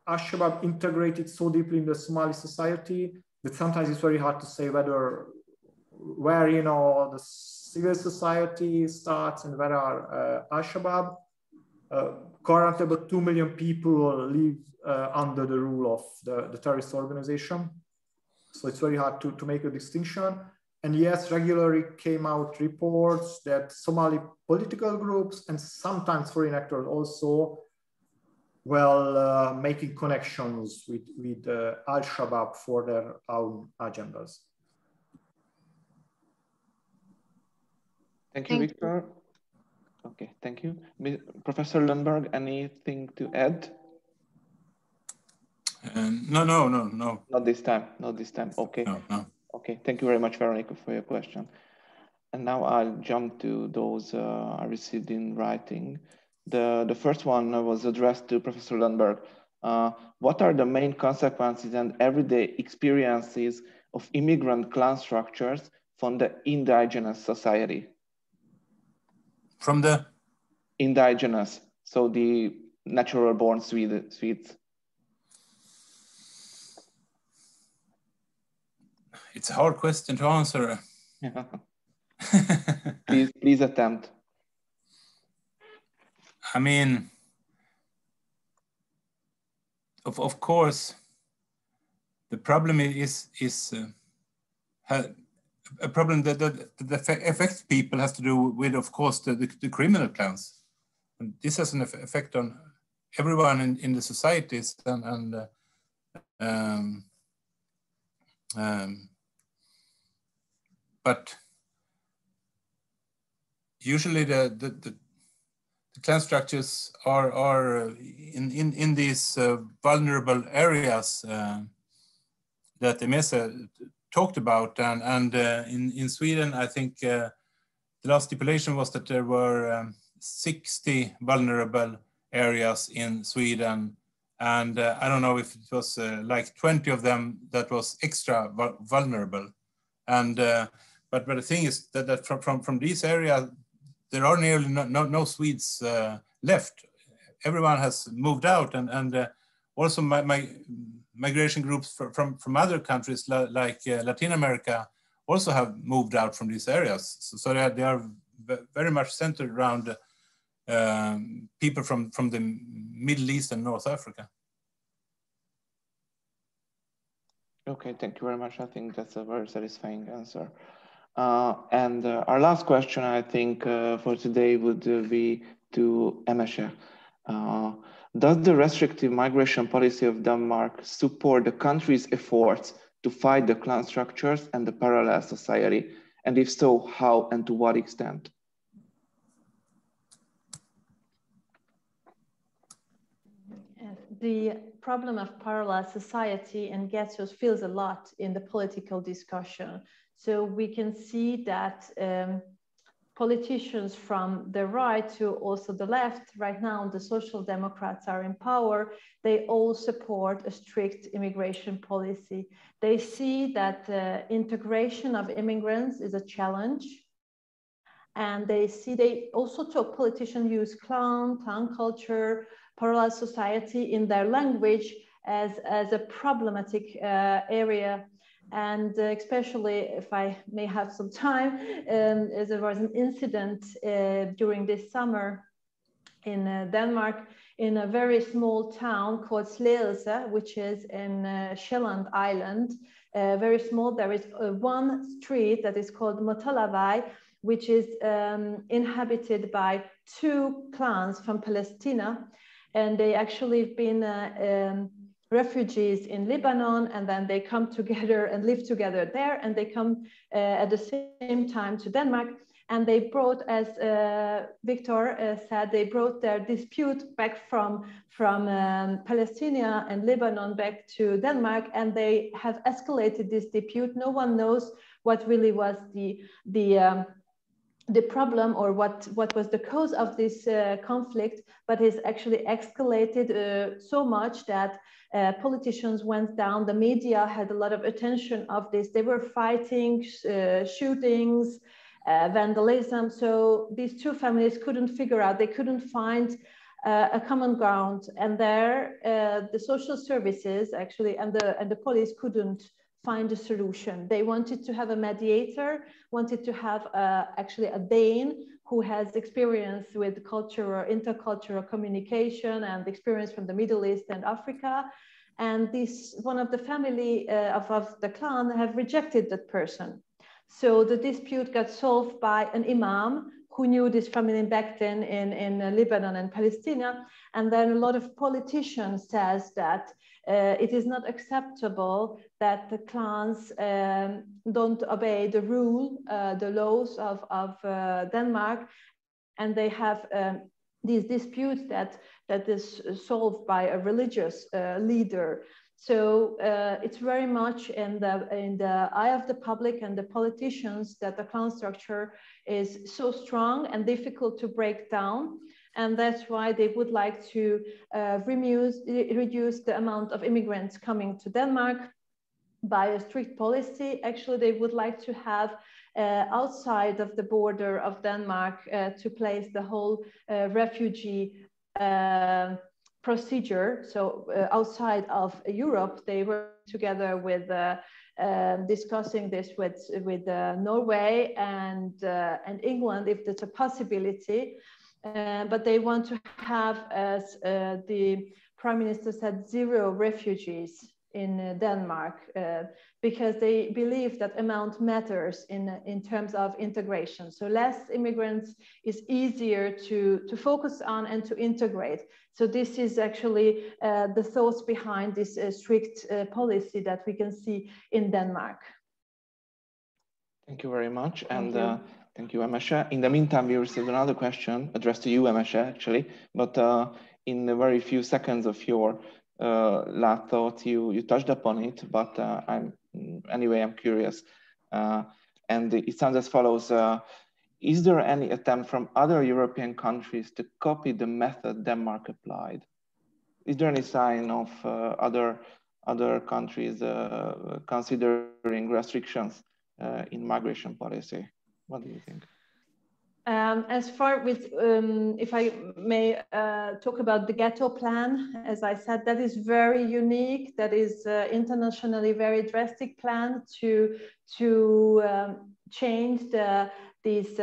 Al-Shabaab integrated so deeply in the Somali society that sometimes it's very hard to say where you know the civil society starts and where are Al-Shabaab. Currently, about 2 million people live under the rule of the terrorist organization. So it's very hard to make a distinction. And yes, regularly came out reports that Somali political groups and sometimes foreign actors also making connections with Al-Shabaab for their own agendas. Thank you, Victor. Okay, thank you. Professor Lundberg, anything to add? No. Not this time, not this time. Okay. No. Okay, thank you very much, Veronica, for your question. And now I'll jump to those I received in writing. The first one was addressed to Professor Lundberg. What are the main consequences and everyday experiences of immigrant clan structures from the indigenous society? From the? Indigenous, so the natural born Swedes. It's a hard question to answer. Yeah. please attempt. I mean, of course, the problem is a problem that affects people has to do with, of course, the criminal clans. And this has an effect on everyone in the societies, but usually the clan structures are in these vulnerable areas that Emese talked about, and in Sweden, I think the last stipulation was that there were 60 vulnerable areas in Sweden, and I don't know if it was like 20 of them that was extra vulnerable, and but the thing is that from these areas there are nearly no Swedes left. Everyone has moved out, and also migration groups from other countries like Latin America also have moved out from these areas. So they are very much centered around people from the Middle East and North Africa. Okay, thank you very much. I think that's a very satisfying answer. And our last question, I think, for today would be to Emese. Does the restrictive migration policy of Denmark support the country's efforts to fight the clan structures and the parallel society? And if so, how and to what extent? The problem of parallel society and ghettos feels a lot in the political discussion. So we can see that politicians from the right to also the left, right now the Social Democrats are in power, they all support a strict immigration policy. They see that integration of immigrants is a challenge. And they also talk, politicians use clan culture, parallel society in their language as a problematic area. And especially, if I may have some time, as there was an incident during this summer in Denmark, in a very small town called Slagelse, which is in Shetland Island, very small. There is one street that is called Motalavai, which is inhabited by two clans from Palestine. And they actually have been refugees in Lebanon, and then they come together and live together there, and they come at the same time to Denmark. And they brought, as Victor said, they brought their dispute back from Palestine and Lebanon back to Denmark, and they have escalated this dispute. No one knows what really was the problem or what was the cause of this conflict, but it's actually escalated so much that politicians went down. The media had a lot of attention of this. They were fighting, shootings, vandalism. So these two families couldn't figure out, they couldn't find a common ground. And there, the social services actually and the police couldn't find a solution. They wanted to have a mediator, wanted to have actually a Dane who has experience with cultural, intercultural communication and experience from the Middle East and Africa. And this, one of the family of the clan have rejected that person. So the dispute got solved by an imam who knew this family back then in Lebanon and Palestine. And then a lot of politicians says that it is not acceptable that the clans don't obey the rule, the laws of Denmark, and they have these disputes that is solved by a religious leader. So it's very much in the eye of the public and the politicians that the clan structure is so strong and difficult to break down. And that's why they would like to reduce the amount of immigrants coming to Denmark by a strict policy. Actually, they would like to have outside of the border of Denmark to place the whole refugee procedure. So outside of Europe, they were together with discussing this with Norway and England, if there's a possibility. But they want to have, as the Prime Minister said, 0 refugees in Denmark, because they believe that amount matters in terms of integration. So less immigrants is easier to focus on and to integrate. So this is actually the thoughts behind this strict policy that we can see in Denmark. Thank you very much. Thank you, Emese. In the meantime, we received another question addressed to you, Emese, actually, but in a very few seconds of your last thought, you touched upon it, but I'm curious. And it sounds as follows. Is there any attempt from other European countries to copy the method Denmark applied? Is there any sign of other countries considering restrictions in migration policy? What do you think? As far with, if I may talk about the ghetto plan, as I said, that is very unique. That is internationally very drastic plan to change these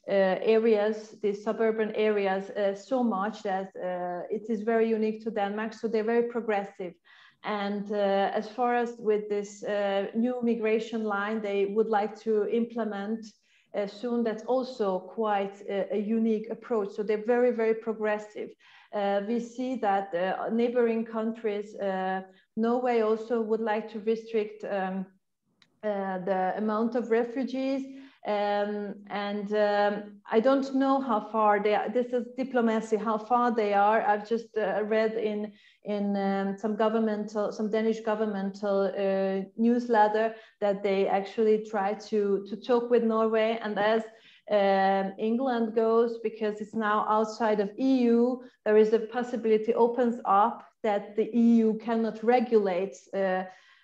areas, these suburban areas, so much that it is very unique to Denmark. So they're very progressive. And as far as with this new migration line, they would like to implement soon. That's also quite a unique approach. So they're very, very progressive. We see that neighboring countries, Norway also would like to restrict the amount of refugees. I don't know how far they are. This is diplomacy, how far they are. I've just read in some Danish governmental newsletter that they actually try to talk with Norway. And as England goes, because it's now outside of EU, there is a possibility opens up that the EU cannot regulate,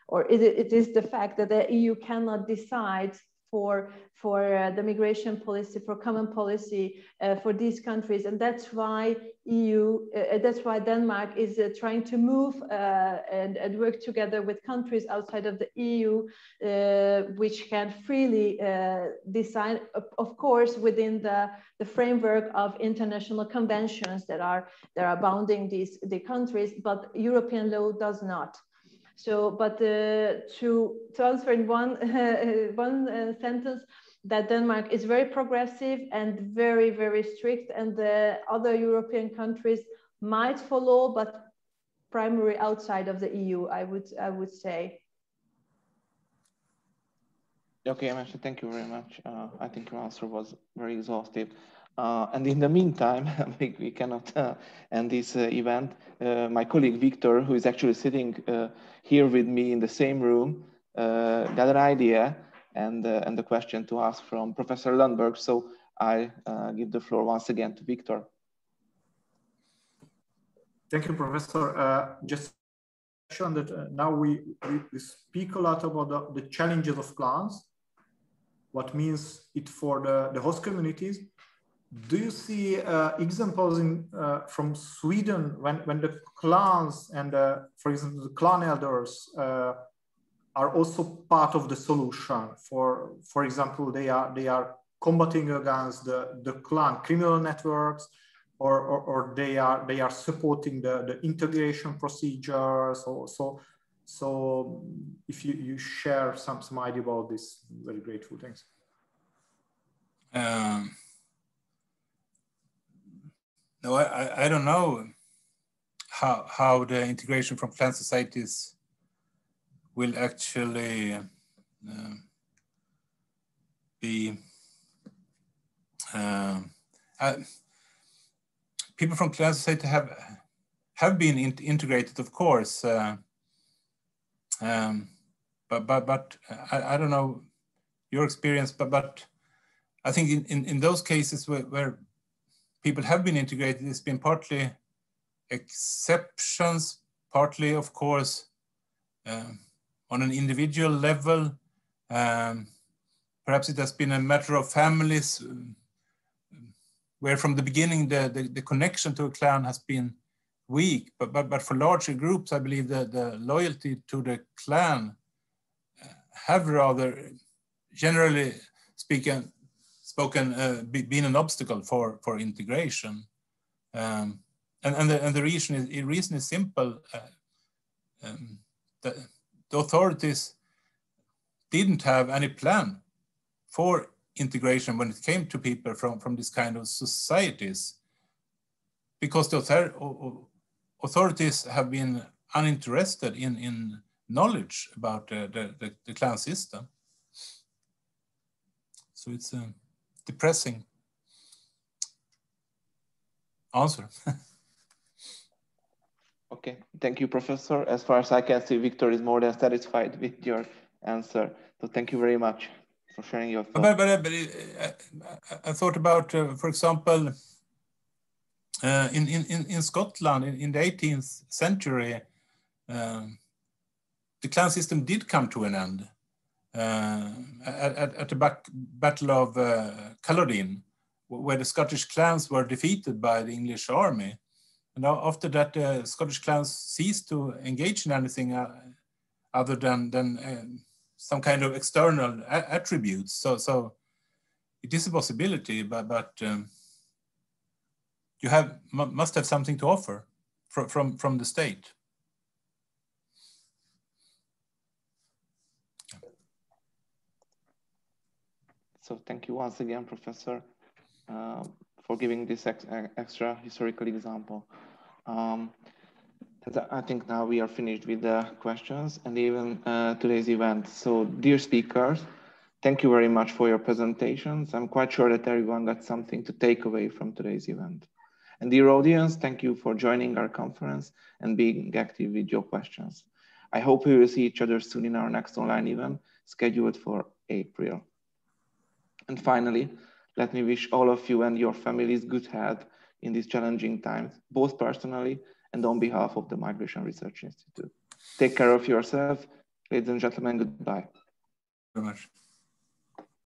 or it is the fact that the EU cannot decide for the migration policy, for common policy for these countries. And that's why that's why Denmark is trying to move and work together with countries outside of the EU, which can freely decide, of course, within the framework of international conventions that are bounding the countries, but European law does not. So, but to answer in one sentence, that Denmark is very progressive and very, very strict, and the other European countries might follow, but primarily outside of the EU, I would say. Okay, Amesha, thank you very much. I think your answer was very exhaustive. And in the meantime, we cannot end this event. My colleague Victor, who is actually sitting here with me in the same room, got an idea and the question to ask from Professor Lundberg. So I give the floor once again to Victor. Thank you, Professor. Just that now we speak a lot about the challenges of clans, what means it for the host communities. Do you see examples from Sweden when the clans and, for example, the clan elders are also part of the solution? For example, they are combating against the clan criminal networks, or they are supporting the integration procedures. So if you share some idea about this, very grateful. Thanks. No, I don't know how the integration from clan societies will actually be. People from clan society have been integrated, of course, but I don't know your experience, but I think in those cases where people have been integrated, it's been partly exceptions, partly, of course, on an individual level. Perhaps it has been a matter of families where from the beginning the connection to a clan has been weak, but for larger groups, I believe that the loyalty to the clan have rather, generally spoken, been an obstacle for integration, and the reason is simple. The authorities didn't have any plan for integration when it came to people from this kind of societies, because the authorities have been uninterested in knowledge about the clan system. So it's a depressing answer. Okay, thank you, Professor. As far as I can see, Victor is more than satisfied with your answer. So thank you very much for sharing your thoughts. But I thought about, for example, in Scotland in the 18th century, the clan system did come to an end at the Battle of Culloden. where the Scottish clans were defeated by the English army. And after that, the Scottish clans ceased to engage in anything other than some kind of external attributes. So it is a possibility, but you must have something to offer from the state. So thank you once again, Professor, for giving this extra historical example. I think now we are finished with the questions and even today's event. So dear speakers, thank you very much for your presentations. I'm quite sure that everyone got something to take away from today's event. And dear audience, thank you for joining our conference and being active with your questions. I hope we will see each other soon in our next online event scheduled for April. And finally, let me wish all of you and your families good health in these challenging times, both personally and on behalf of the Migration Research Institute. Take care of yourself. Ladies and gentlemen, goodbye. Very much.